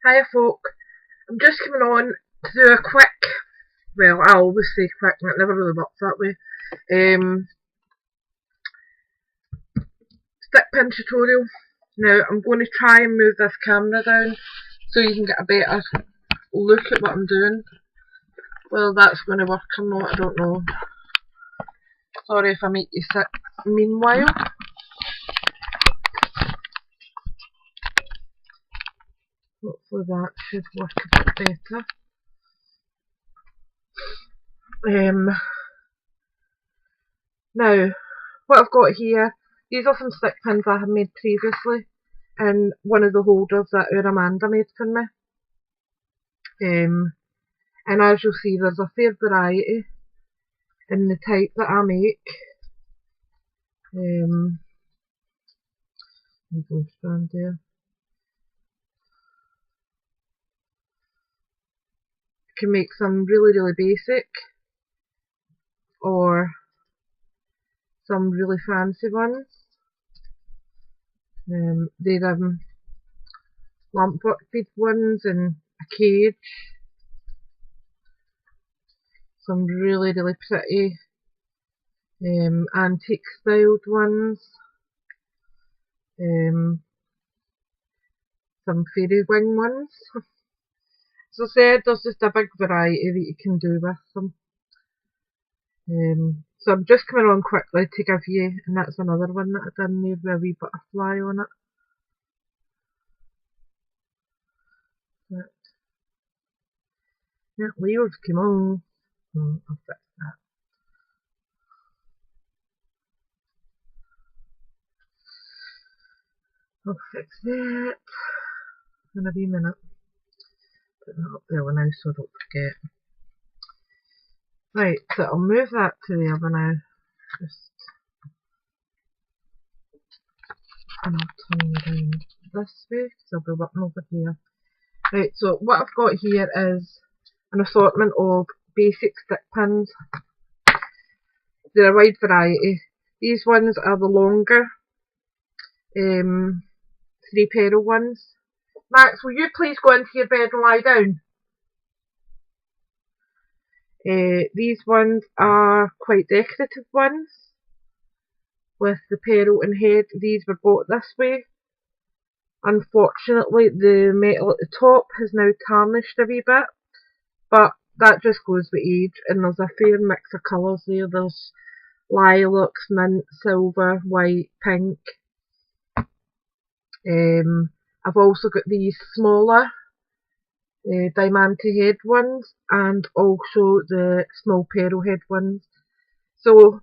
Hiya folk, I'm just coming on to do a quick, well I always say quick and it never really works that way, stick pin tutorial. Now I'm going to try and move this camera down so you can get a better look at what I'm doing. Well, that's going to work or not, I don't know. Sorry if I make you sick. Meanwhile, hopefully that should work a bit better. Now, what I've got here, these are some stick pins I have made previously in one of the holders that our Amanda made for me. And as you'll see, there's a fair variety in the type that I make. Go stand there. You can make some really basic or some really fancy ones. They're lamp bead ones and a cage. Some really pretty antique styled ones. Some fairy wing ones. As I said, there's just a big variety that you can do with them. So I'm just coming on quickly to give you, and that's another one that I've done there with a wee butterfly on it. That Leo's come on. I'll fix that. I'll fix that in a wee minute. Put that up there now so I don't forget. Right, so I'll move that to the other now. And I'll turn around this way because I'll be working over here. Right, so what I've got here is an assortment of basic stick pins. They're a wide variety. These ones are the longer 3-petal ones. Max, will you please go into your bed and lie down? These ones are quite decorative ones with the petal and head. These were bought this way. Unfortunately, the metal at the top has now tarnished a wee bit, but that just goes with age, and there's a fair mix of colours there. There's lilacs, mint, silver, white, pink. I've also got these smaller diamante head ones and also the small pearl head ones. So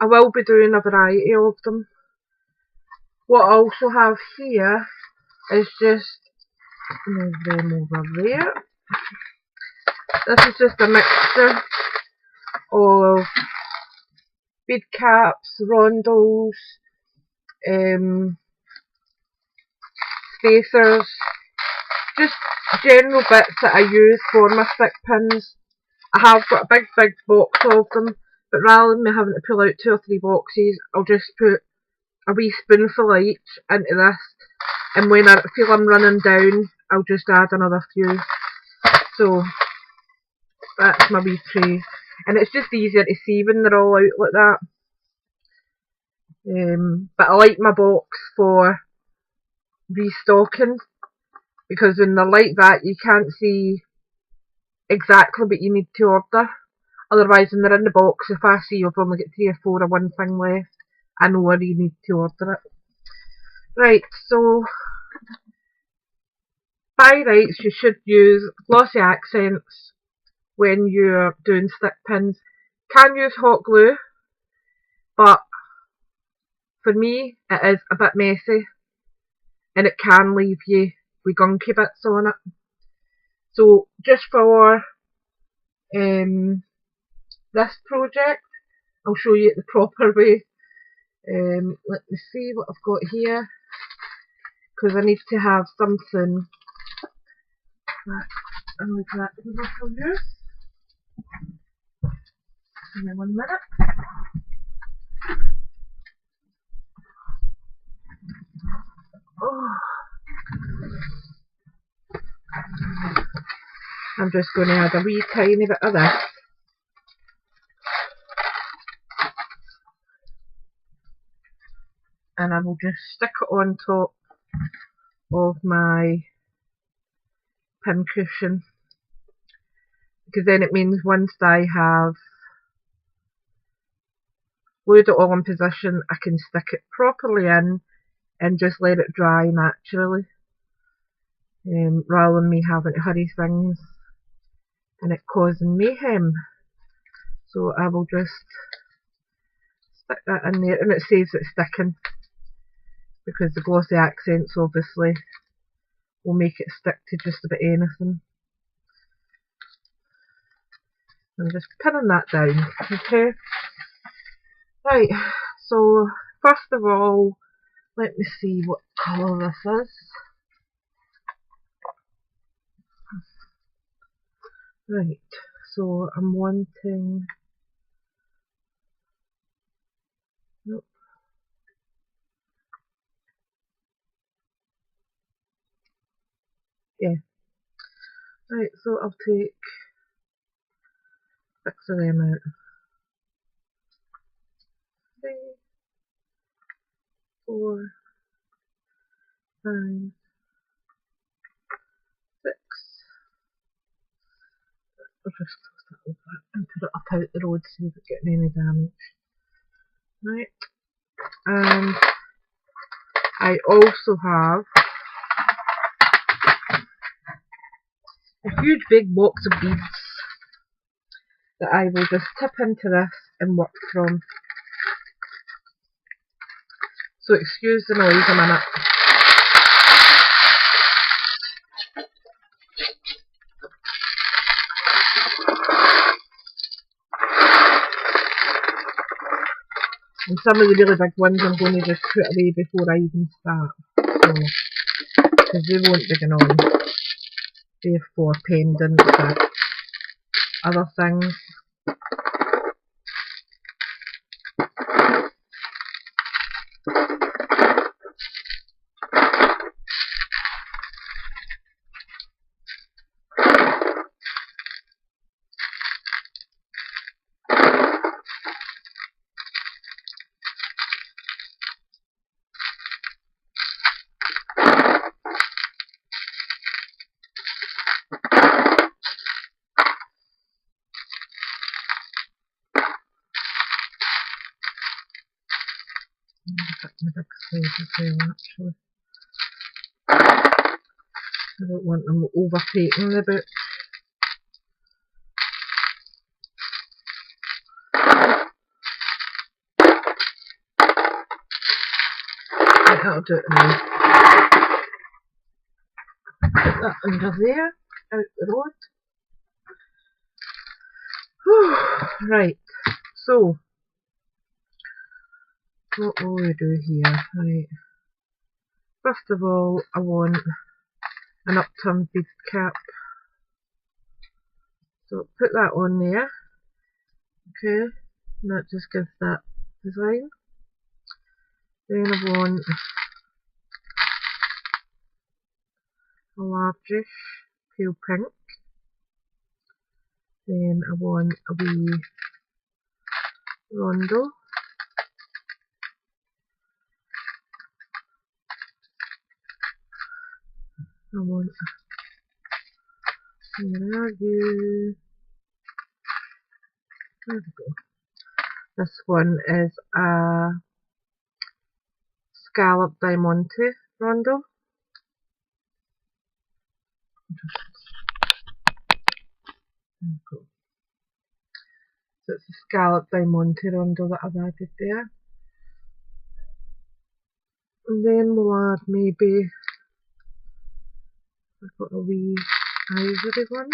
I will be doing a variety of them. What I also have here is just, move them over there. This is just a mixture of bead caps, rondels, spacers, just general bits that I use for my stick pins. I have got a big box of them, but rather than me having to pull out 2 or 3 boxes, I'll just put a wee spoonful each into this, and when I feel I'm running down, I'll just add another few. So that's my wee tray, and it's just easier to see when they're all out like that. But I like my box for restocking, because when they're like that you can't see exactly what you need to order. Otherwise, when they're in the box, if I see you've only got 3 or 4 of one thing left, I know where you need to order it. Right, so by rights you should use glossy accents when you're doing stick pins. Can use hot glue, but for me it is a bit messy and it can leave you with gunky bits on it. So just for this project, I'll show you it the proper way. Let me see what I've got here, because I need to have something that I'm exactly what I'll use. Give me 1 minute. Oh. I'm just going to add a wee tiny bit of this. And I will just stick it on top of my pin cushion, because then it means once I have glued it all in position, I can stick it properly in and just let it dry naturally, rather than me having to hurry things and it causing mayhem. So I will just stick that in there, and it saves it sticking, because the glossy accents obviously will make it stick to just about anything. I'm just pinning that down, okay? Right, so first of all, let me see what colour this is. Right, so I'm wanting... Nope. Yeah. Right, so I'll take 6 of them out. 3, 4, 5, 6. I'll just toss that over and put it up out the road, see if it's getting any damage. Right, and I also have a huge big box of beads that I will just tip into this and work from. So excuse the noise a minute. And some of the really big ones I'm going to just put away before I even start. So, because they won't be going on. Therefore, pendants and other things. My big size as well, actually. I don't want them overtaking the book. Right, that'll do it now. Put that under there, out the road. Whew. Right, so what will we do here? Right, first of all, I want an upturned bead cap. So put that on there, okay, and that just gives that design. Then I want a largish pale pink. Then I want a wee rondo. I want, where are you? There we go. This one is a scallop diamante rondo. There we go. So it's a scallop diamante rondo that I've added there. And then we'll add maybe, I've got a wee ivory one.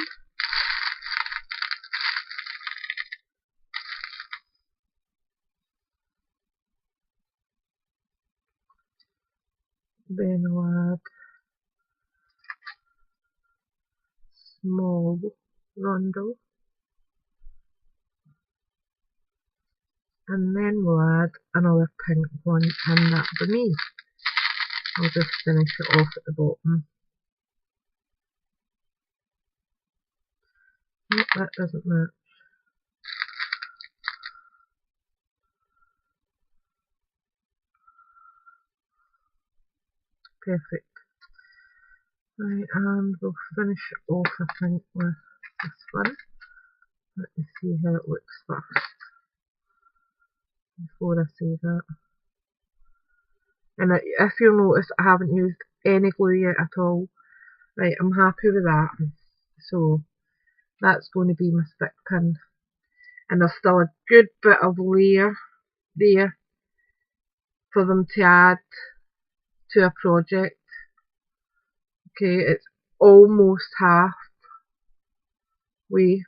Then I'll add small rondo. And then we'll add another pink one, and that'll be me. I'll just finish it off at the bottom. Nope, that doesn't match. Perfect. Right, and we'll finish it off, I think, with this one. Let me see how it looks first before I say that. And if you'll notice, I haven't used any glue yet at all. Right, I'm happy with that. So that's going to be my stick pin. And there's still a good bit of layer there for them to add to a project. Okay, it's almost half way.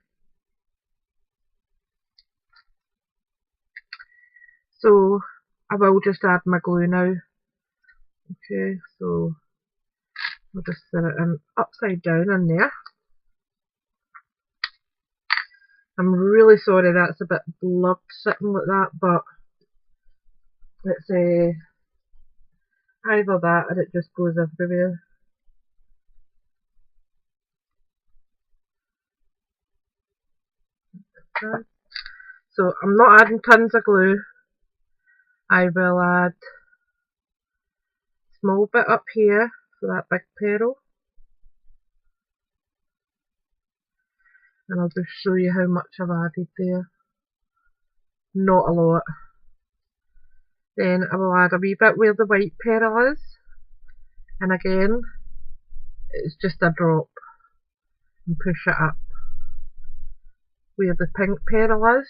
So I will just add my glue now. Okay, so I'll just set it in upside down in there. I'm really sorry that's a bit blurred sitting like that, but it's either that or it just goes everywhere. Okay. So I'm not adding tons of glue. I will add a small bit up here for that big pearl. And I'll just show you how much I've added there. Not a lot. Then I will add a wee bit where the white pearl is. And again, it's just a drop. And push it up. Where the pink pearl is,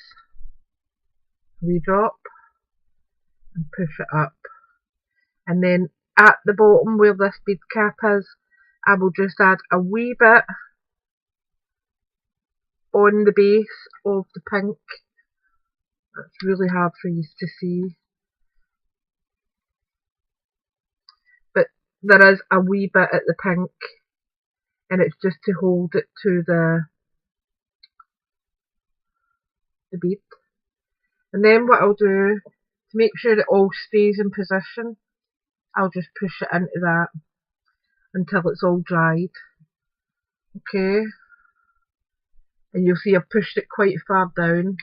we drop and push it up. And then at the bottom where this bead cap is, I will just add a wee bit on the base of the pink. That's really hard for you to see. But there is a wee bit at the pink, and it's just to hold it to the bead. And then what I'll do, to make sure it all stays in position, I'll just push it into that until it's all dried. Okay, and you'll see I've pushed it quite far down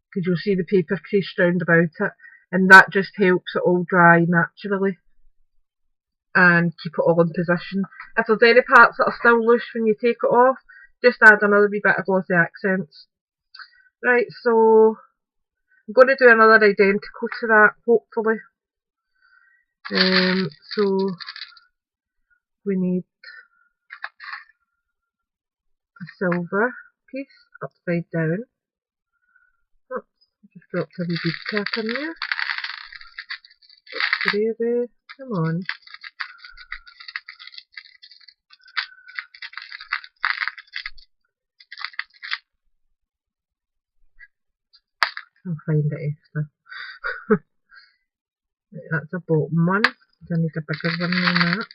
because you'll see the paper creased round about it, and that just helps it all dry naturally and keep it all in position. If there's any parts that are still loose when you take it off, just add another wee bit of glossy accents. Right, so I'm going to do another identical to that, hopefully. So we need a silver piece upside down. Oops, just dropped a wee bead cap in there. Oops, come on. I'll find it extra. Right, that's a bottom one. I need a bigger one than that.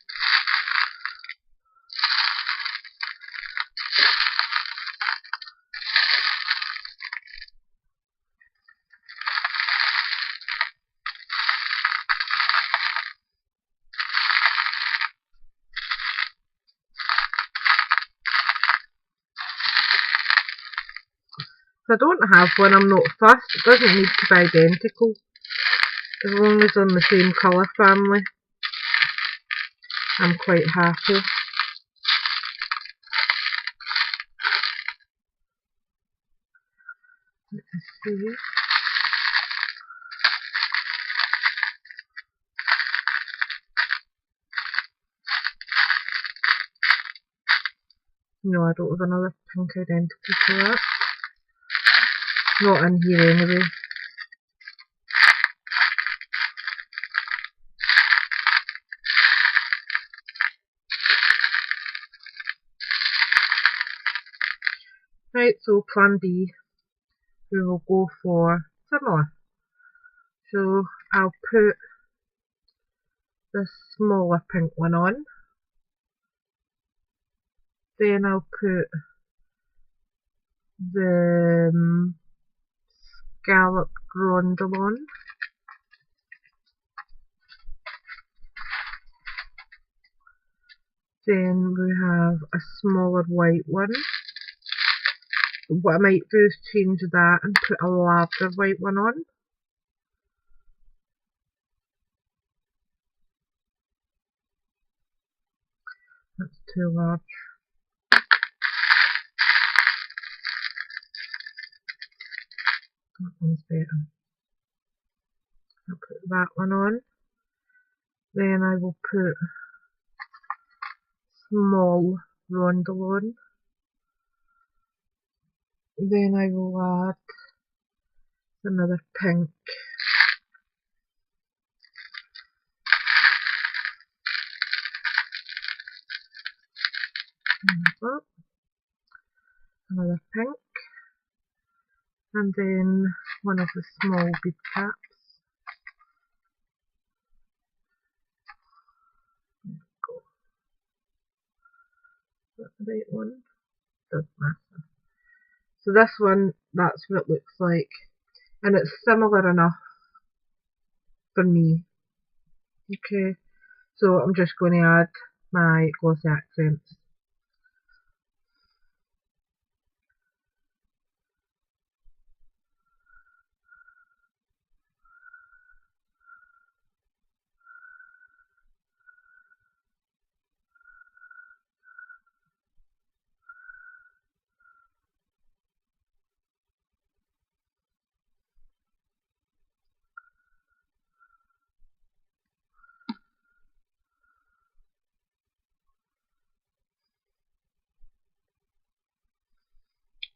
If I don't have one, I'm not fussed. It doesn't need to be identical. As long as they're in the same colour family, I'm quite happy. Let's see. No, I don't have another pink identical to that. Not in here anyway. Right, so plan B, we will go for similar. So I'll put this smaller pink one on. Then I'll put the scallop grundle on. Then we have a smaller white one. But what I might do is change that and put a larger white one on. That's too large. That one's better. I'll put that one on. Then I will put small rondel on. Then I will add another pink. Another pink. And then one of the small bead caps. Is that the right one? Doesn't matter. So this one, that's what it looks like. And it's similar enough for me. Okay, so I'm just going to add my glossy accents.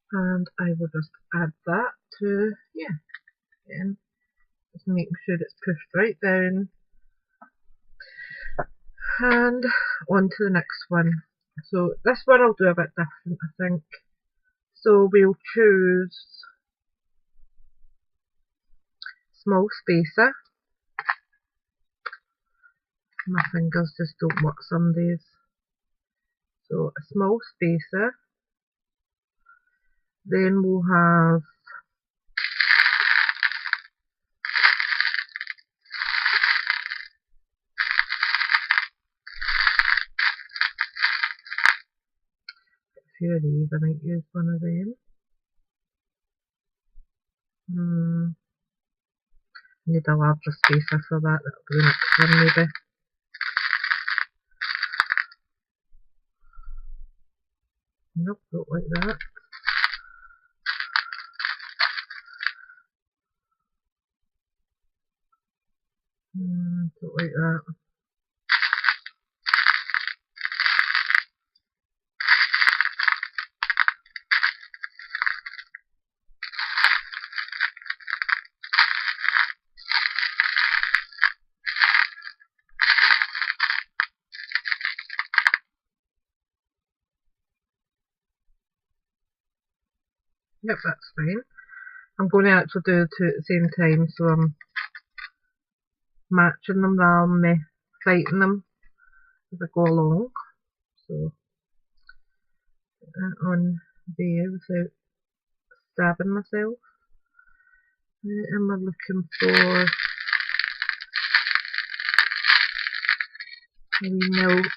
And I will just add that to, yeah, again, just making sure it's pushed right down. And on to the next one. So this one I'll do a bit different, I think. So we'll choose small spacer. My fingers just don't work some days. So a small spacer. Then we'll have a few of these. I might use one of them. Need a larger spacer for that. That'll be the next one maybe. Nope, don't like that. Don't like that. Yep, that's fine. I'm going to actually do the two at the same time, so I'm matching them rather than me fighting them as I go along. So put that on there without stabbing myself. And we're looking for a wee milk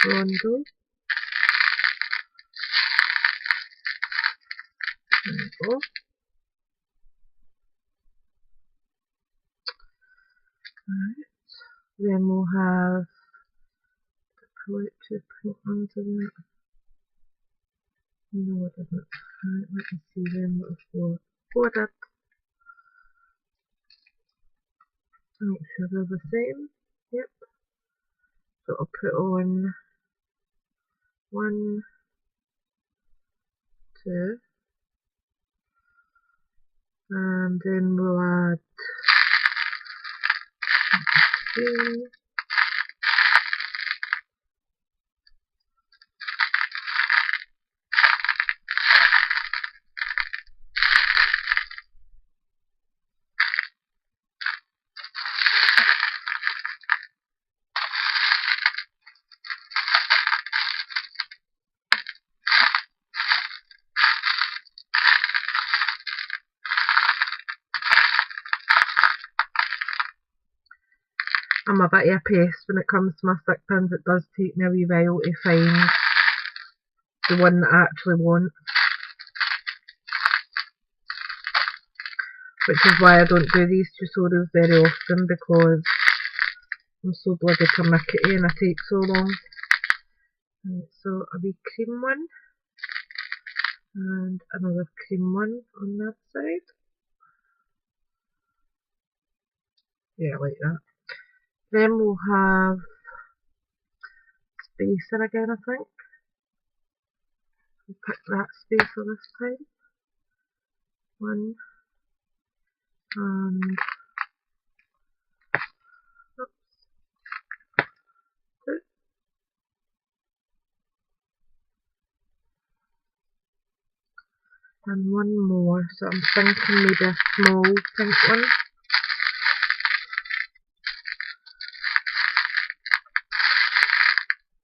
rondo. There we go. Right. Then we'll have pull it to put onto that. No, it doesn't. Right, let me see then what it's for. Ordered. Make sure they're the same. Yep. So I'll put on 1, 2, and then we'll add 3. I'm a bit of a pest when it comes to my stick pins. It does take me a wee while to find the one that I actually want. Which is why I don't do these tutorials very often, because I'm so bloody pernickety and I take so long. Right, so a wee cream one, and another cream one on that side. Yeah, like that. Then we'll have spacer again, I think. We'll pick that spacer this time. One, and oops, two. And one more, so I'm thinking maybe a small pink one.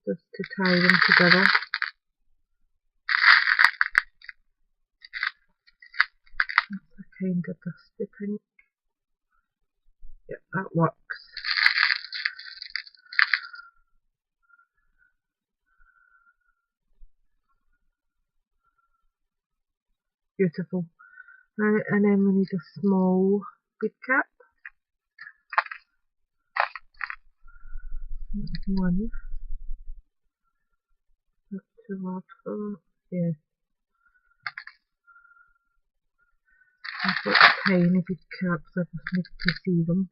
Just to tie them together. That's a kind of dusty pink. Yep, that works. Beautiful. Right, and then we need a small bead cap. One. That's too large for that. Yeah. I've got tiny bead caps, I just need to see them.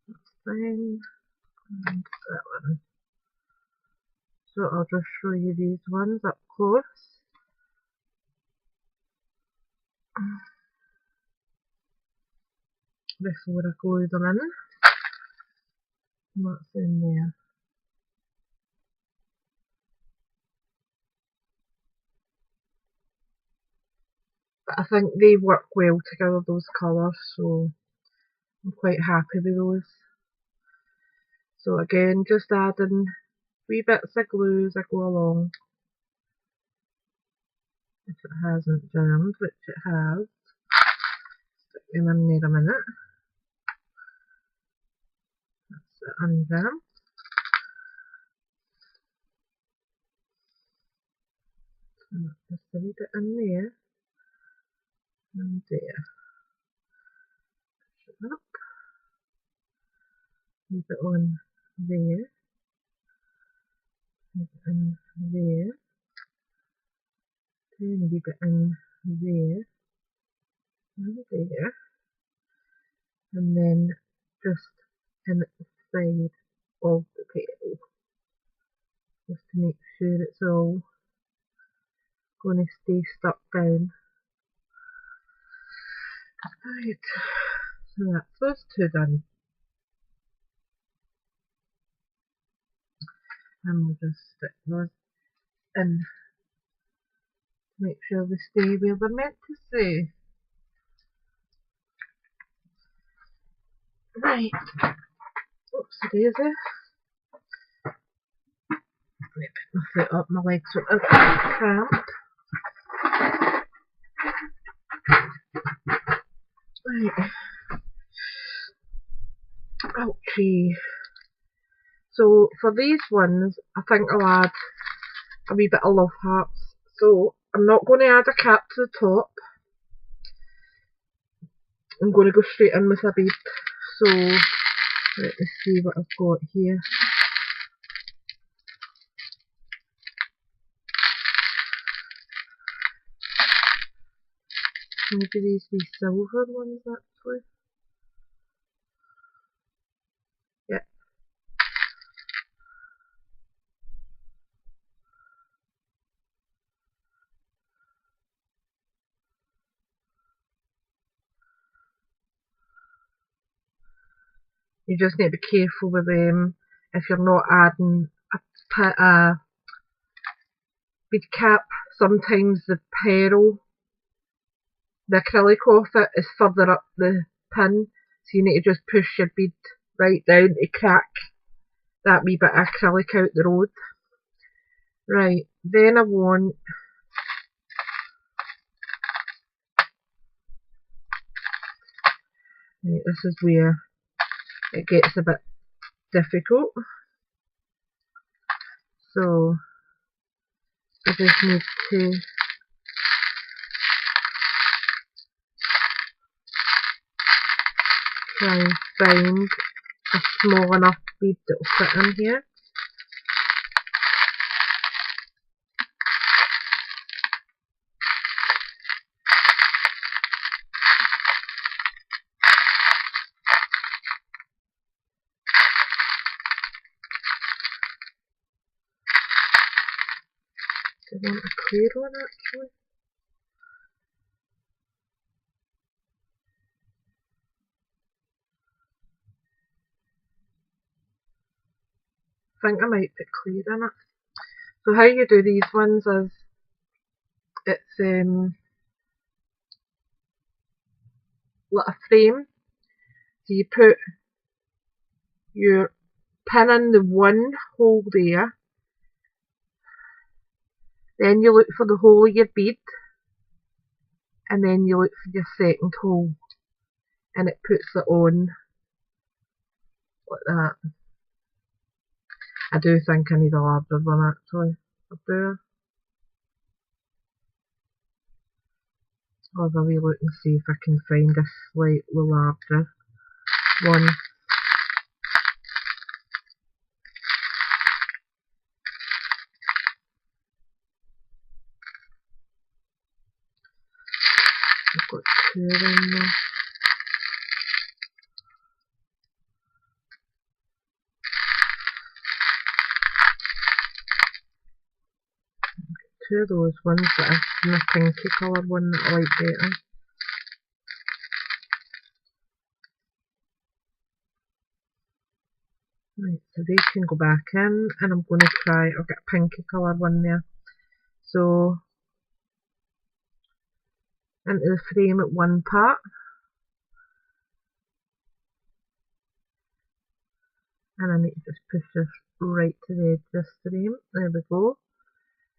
That's fine. And that one. So I'll just show you these ones up close. Before I glue them in. What's in there? But I think they work well together, those colours, so I'm quite happy with those. So again, just adding wee bits of glue as I go along. If it hasn't jammed, which it has. Stick them in there a minute. That's it unjam. Just a wee bit in there. And there. Push it up. Leave it on there. Leave it in there. Then a wee bit in there. And there. And then just in the side of the petal. Just to make sure it's all going to stay stuck down. Right, so that's those two done. And we'll just stick those in to make sure they stay where they're meant to stay. Right, oopsie daisy. Let me put my foot up, my legs are cramped. Right. Ouchie. So for these ones, I think I'll add a wee bit of love hearts. So I'm not going to add a cap to the top. I'm going to go straight in with a bead. So let me see what I've got here. Maybe these wee silver ones actually. Yep. You just need to be careful with them if you're not adding a bead cap. Sometimes the pearl, the acrylic off it, is further up the pin, so you need to just push your bead right down to crack that wee bit of acrylic out the road. Right, then I want Right, this is where it gets a bit difficult. So I just need to try and find a small enough bead that will fit in here. Do I want a clear one actually? I think I might put clear in it. So how you do these ones is it's like a frame. So you put your pin in the one hole there, then you look for the hole of your bead, and then you look for your second hole, and it puts it on like that. I do think I need a larger one actually. I do. I'll have a wee look and see if I can find a slightly larger one. I've got two in there. Two of those ones that are the pinky coloured one that I like better. Right, so they can go back in, and I'm going to try, I've got a pinky coloured one there. So, into the frame at one part, and I need to just push this right to the edge of this frame, there we go,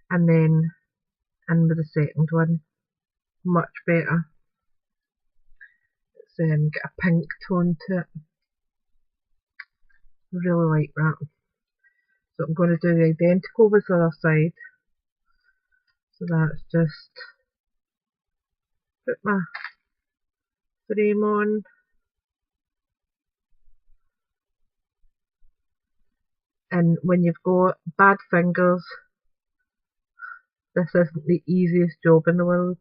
and then in with the second one, much better. It's got a pink tone to it, really like that. So I'm going to do the identical with the other side, so that's just put my frame on, and when you've got bad fingers, this isn't the easiest job in the world.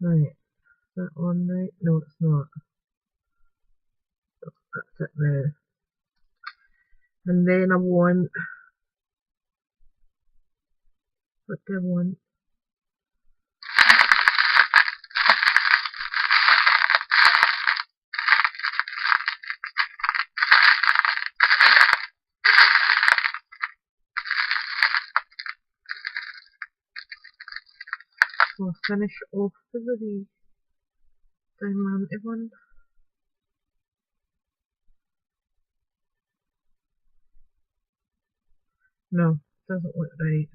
Right, is that one right? No, it's not. That's it now. And then I want, what do I want? I'll finish off with the wee diamante one. No, doesn't look right.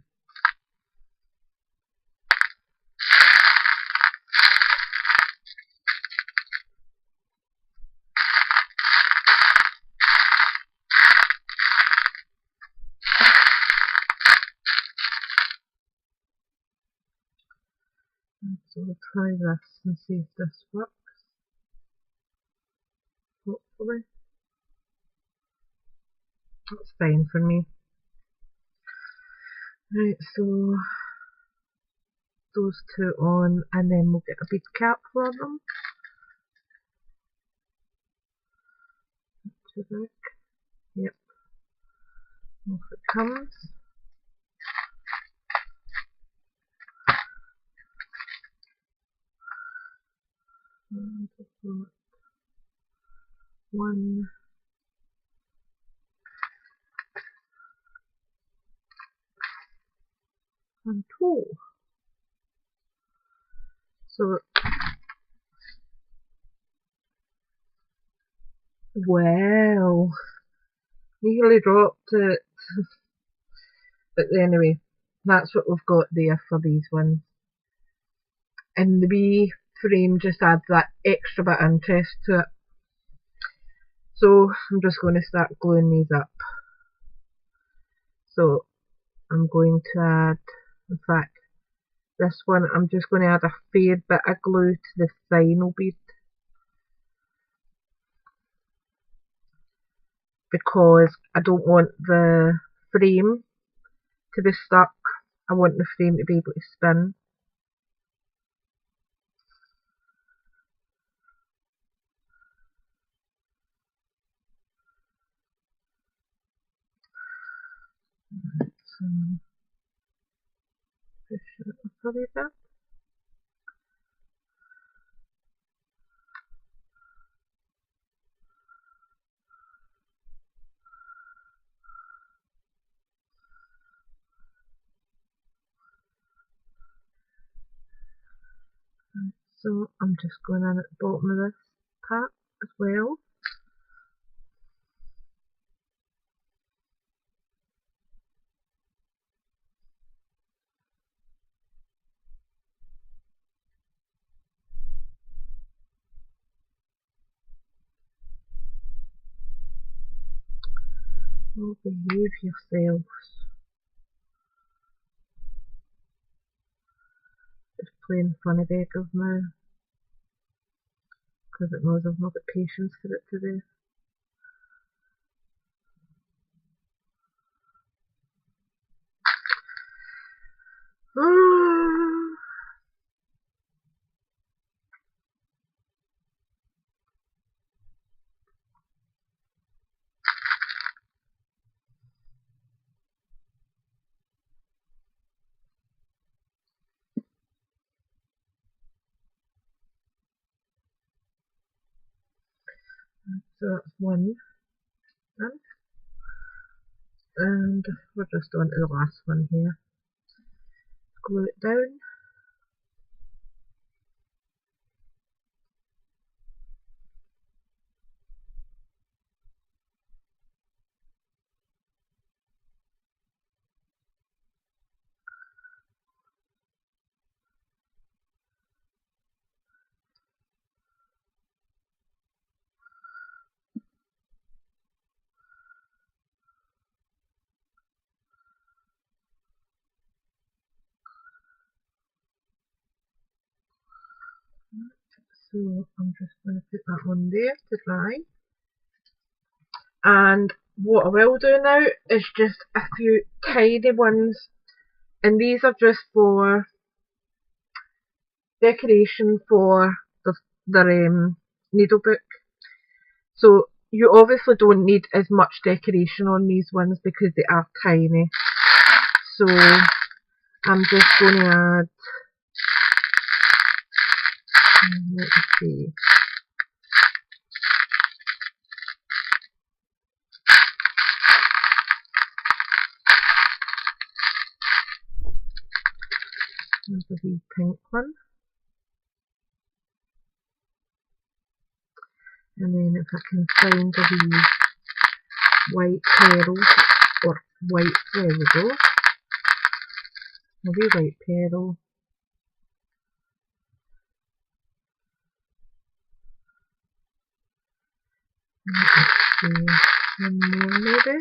So we'll try this and see if this works. Hopefully. That's fine for me. Right, so those two on, and then we'll get a bead cap for them. To the back. Yep. Off it comes. And one. And two. So, wow, nearly dropped it. But anyway, that's what we've got there for these ones. And the wee frame just adds that extra bit of interest to it. So I'm just going to start gluing these up. So I'm going to add, in fact, this one I'm just going to add a fair bit of glue to the final bead, because I don't want the frame to be stuck. I want the frame to be able to spin. So push it up a wee bit. So I'm just going in at the bottom of this part as well. Oh, behave yourselves. Just playing funny beggars now, because it knows I've not got patience for it today. So that's one done. And we're just on to the last one here. Glue it down. So I'm just going to put that on there to dry. And what I will do now is just a few tiny ones, and these are just for decoration for the needle book. So you obviously don't need as much decoration on these ones because they are tiny. So I'm just going to add, let me see, there's a wee pink one. And then if I can find a wee white pearl, or white, there we go, a wee white pearl. Let's see, one more maybe.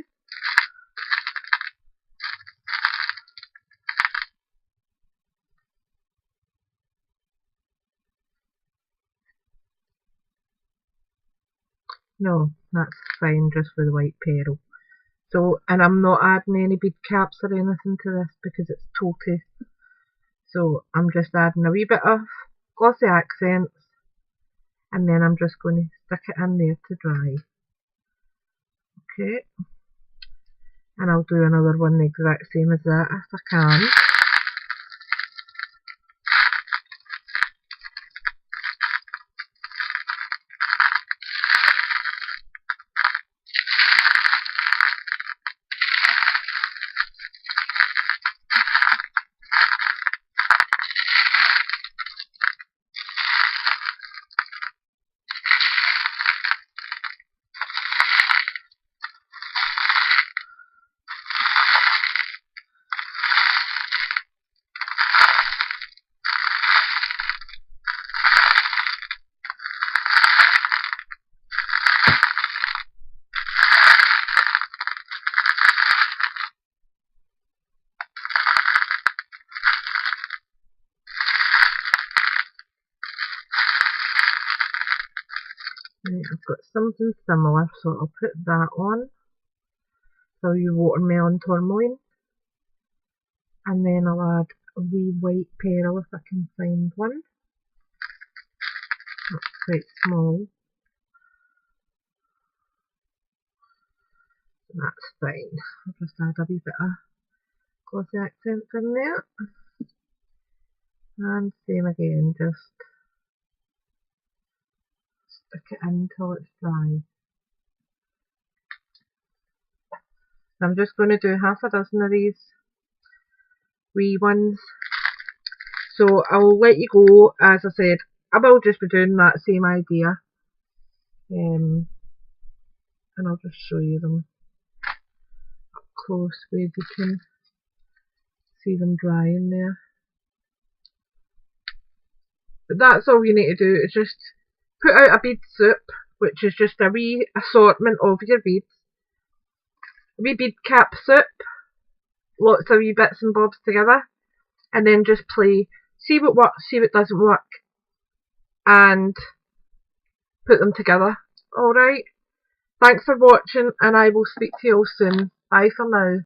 No, that's fine just with the white pearl. So, and I'm not adding any bead caps or anything to this because it's totally. So I'm just adding a wee bit of glossy accents, and then I'm just going to stick it in there to dry. Okay, and I'll do another one the exact same as that if I can. Right, I've got something similar, so I'll put that on. So your watermelon tourmaline. And then I'll add a wee white pearl if I can find one. That's quite small. That's fine. I'll just add a wee bit of glossy accents in there. And same again, just stick it in till it's dry. So I'm just going to do half a dozen of these wee ones. So I'll let you go. As I said, I will just be doing that same idea. And I'll just show you them up close where you can see them drying there. But that's all you need to do, is just put out a bead soup, which is just a wee assortment of your beads. A wee bead cap soup, lots of wee bits and bobs together, and then just play, see what works, see what doesn't work, and put them together. Alright, thanks for watching, and I will speak to you all soon. Bye for now.